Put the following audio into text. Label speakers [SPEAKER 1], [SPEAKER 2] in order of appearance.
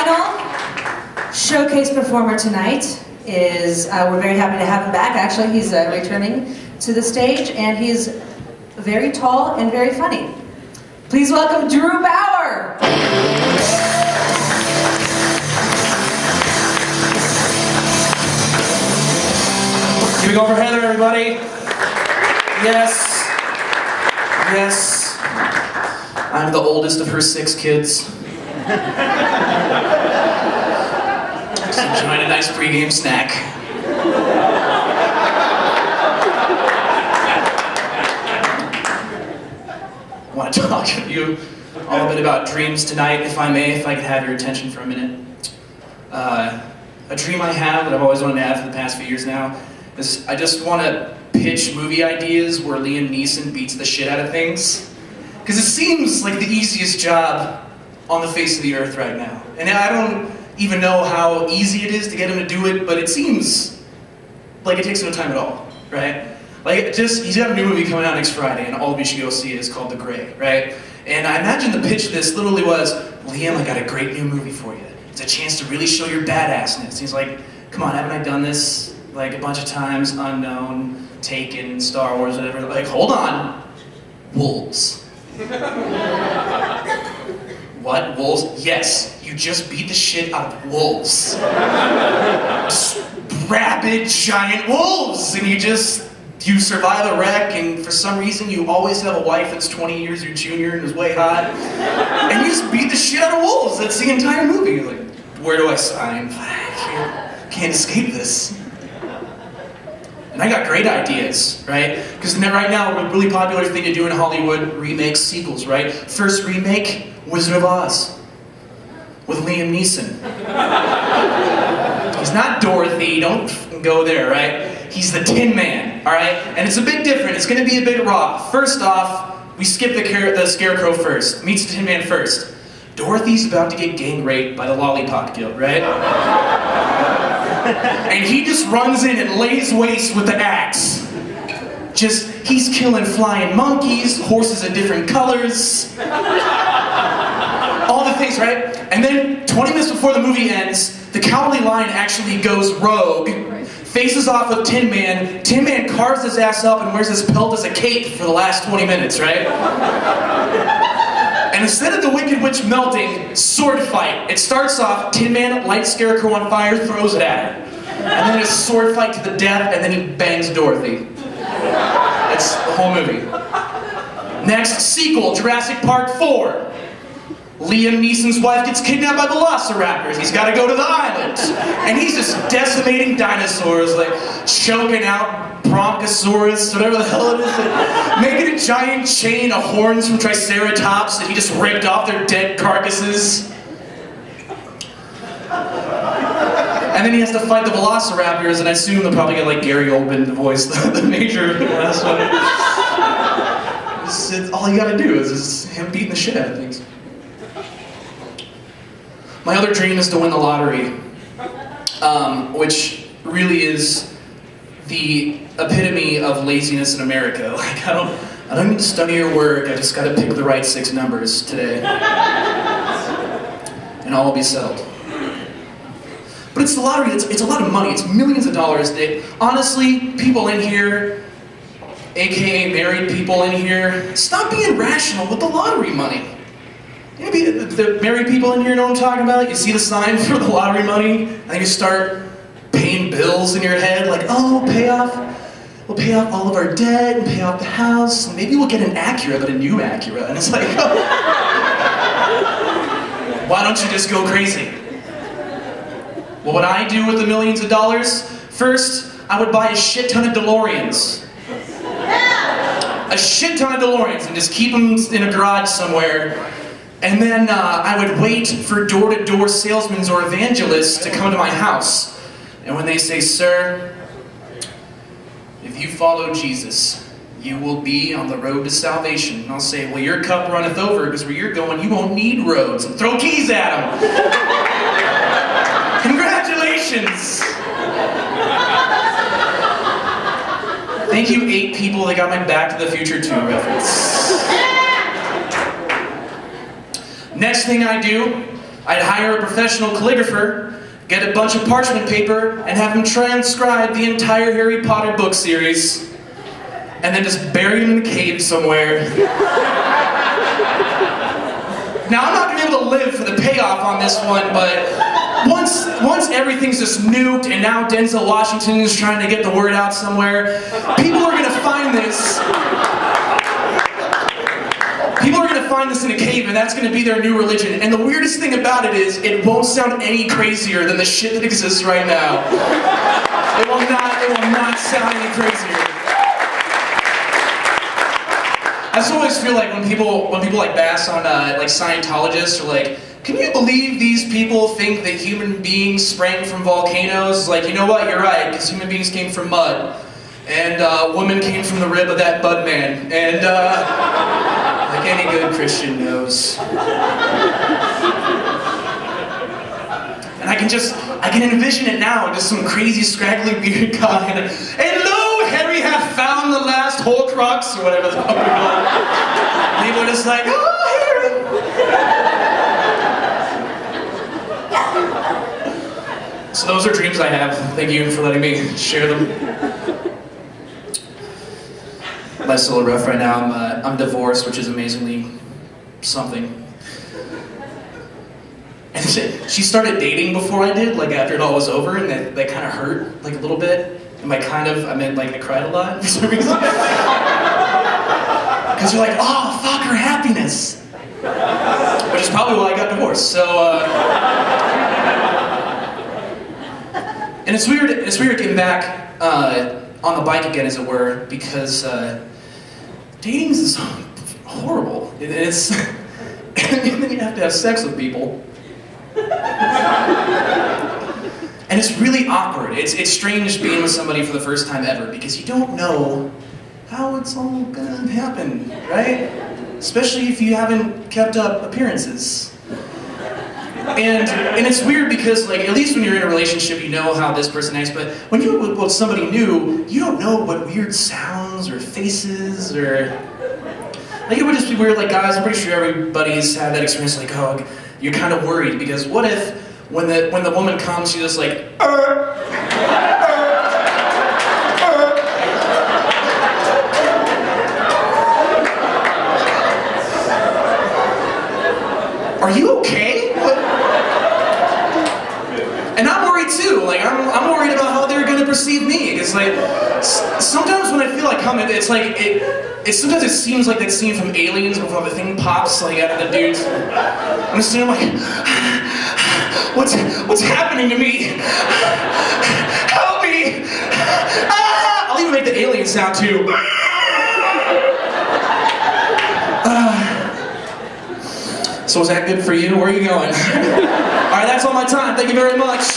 [SPEAKER 1] final showcase performer tonight is, we're very happy to have him back. Actually, he's returning to the stage, and he's very tall and very funny. Please welcome Drew Bauer.
[SPEAKER 2] Give it go for Heather, everybody. Yes. Yes. I'm the oldest of her 6 kids. Just enjoying a nice pregame snack. I want to talk to you all a bit about dreams tonight, if I may, if I could have your attention for a minute. A dream I have that I've always wanted to have for the past few years now is I just want to pitch movie ideas where Liam Neeson beats the shit out of things. Because it seems like the easiest job on the face of the earth right now. And I don't even know how easy it is to get him to do it, but it seems like it takes no time at all, right? Like, he's got a new movie coming out next Friday, and all of you should go see it. It's called The Gray, right? And I imagine the pitch of this literally was, Liam, I got a great new movie for you. It's a chance to really show your badassness. He's like, come on, haven't I done this like a bunch of times? Unknown, Taken, Star Wars, whatever. Like, hold on. Wolves. What? Wolves? Yes, you just beat the shit out of wolves. Just rabid, giant wolves, and you survive a wreck, and for some reason you always have a wife that's 20 years your junior and is way hot, and you just beat the shit out of wolves. That's the entire movie. You're like, where do I sign? I can't escape this. And I got great ideas, right? Because right now, a really popular thing to do in Hollywood, remakes, sequels, right? First remake, Wizard of Oz, with Liam Neeson. He's not Dorothy, don't go there, right? He's the Tin Man, all right? And it's a bit different, it's gonna be a bit raw. First off, we skip the Scarecrow first, meets the Tin Man first. Dorothy's about to get gang raped by the Lollipop Guild, right? And he just runs in and lays waste with the axe. He's killing flying monkeys, horses in different colors. All the things, right? And then 20 minutes before the movie ends, the Cowardly Lion actually goes rogue, faces off with Tin Man. Tin Man carves his ass up and wears his pelt as a cape for the last 20 minutes, right? And instead of the Wicked Witch melting, sword fight. It starts off, Tin Man lights Scarecrow on fire, throws it at her. And then a sword fight to the death, and then he bangs Dorothy. It's the whole movie. Next, sequel, Jurassic Park 4. Liam Neeson's wife gets kidnapped by velociraptors. He's got to go to the island. And he's just decimating dinosaurs, like choking out Bronchosaurus, whatever the hell it is. Like, making a giant chain of horns from Triceratops that he just ripped off their dead carcasses. And then he has to fight the velociraptors, and I assume they'll probably get like Gary Oldman to voice the major of the last one. All you gotta do is him beating the shit out of things. My other dream is to win the lottery, which really is the epitome of laziness in America. Like, I don't need to study or work, I just gotta pick the right 6 numbers today. And all will be settled. But it's the lottery, it's a lot of money, it's millions of dollars. Honestly, people in here, aka married people in here, stop being rational with the lottery money. Maybe the married people in here know what I'm talking about? You see the sign for the lottery money, and then you start paying bills in your head, like, oh, we'll pay off all of our debt, and pay off the house, and maybe we'll get an Acura, but a new Acura. And it's like, oh, why don't you just go crazy? Well, what I do with the millions of dollars, first, I would buy a shit ton of DeLoreans. A shit ton of DeLoreans, and just keep them in a garage somewhere. And then I would wait for door-to-door salesmen or evangelists to come to my house. And when they say, sir, if you follow Jesus, you will be on the road to salvation. And I'll say, well, your cup runneth over, because where you're going, you won't need roads. And throw keys at them. Congratulations! Thank you, 8 people that got my Back to the Future 2 reference. Next thing I do I'd hire a professional calligrapher, get a bunch of parchment paper, and have him transcribe the entire Harry Potter book series, and then just bury him in a cave somewhere. Now, I'm not going to be able to live for the payoff on this one, but once everything's just nuked and now Denzel Washington is trying to get the word out somewhere, people are going to find this. People are going to find this in a cave, and that's going to be their new religion. And the weirdest thing about it is, it won't sound any crazier than the shit that exists right now. It will not sound any crazier. I just always feel like when people like bash on like Scientologists, or like, can you believe these people think that human beings sprang from volcanoes? Like, you know what? You're right, because human beings came from mud, and woman came from the rib of that bud man, and like any good Christian knows. And I can envision it now, just some crazy scraggly bearded guy, and lo, Harry hath found the last Horcrux, or whatever the fuck we call it. People are just like, oh, Harry. So those are dreams I have. Thank you for letting me share them. Life's a little rough right now. I'm divorced, which is amazingly something. And she started dating before I did, like after it all was over, and that kind of hurt, like a little bit. And by kind of, I meant like I cried a lot for some reason. Because you're like, oh, fuck her happiness. Which is probably why I got divorced. So, and it's weird getting back on the bike again, as it were, because dating is horrible. It's and then you have to have sex with people. And it's really awkward. It's strange being with somebody for the first time ever, because you don't know how it's all gonna happen, right? Especially if you haven't kept up appearances. And it's weird because, like, at least when you're in a relationship, you know how this person acts, but when you're with somebody new, you don't know what weird sounds or faces or... Like, it would just be weird, like, guys, I'm pretty sure everybody's had that experience, like, oh, you're kind of worried, because what if, when the woman comes, she's just like, are you okay? What? And I'm worried too. Like, I'm worried about how they're gonna perceive me. It's like, sometimes when I feel like coming, it's like, sometimes it seems like that scene from Aliens before the thing pops, like, out of the dudes. I'm just sitting there like, what's happening to me? Help me! Ah! I'll even make the alien sound too. So was that good for you? Where are you going? All right, that's all my time. Thank you very much.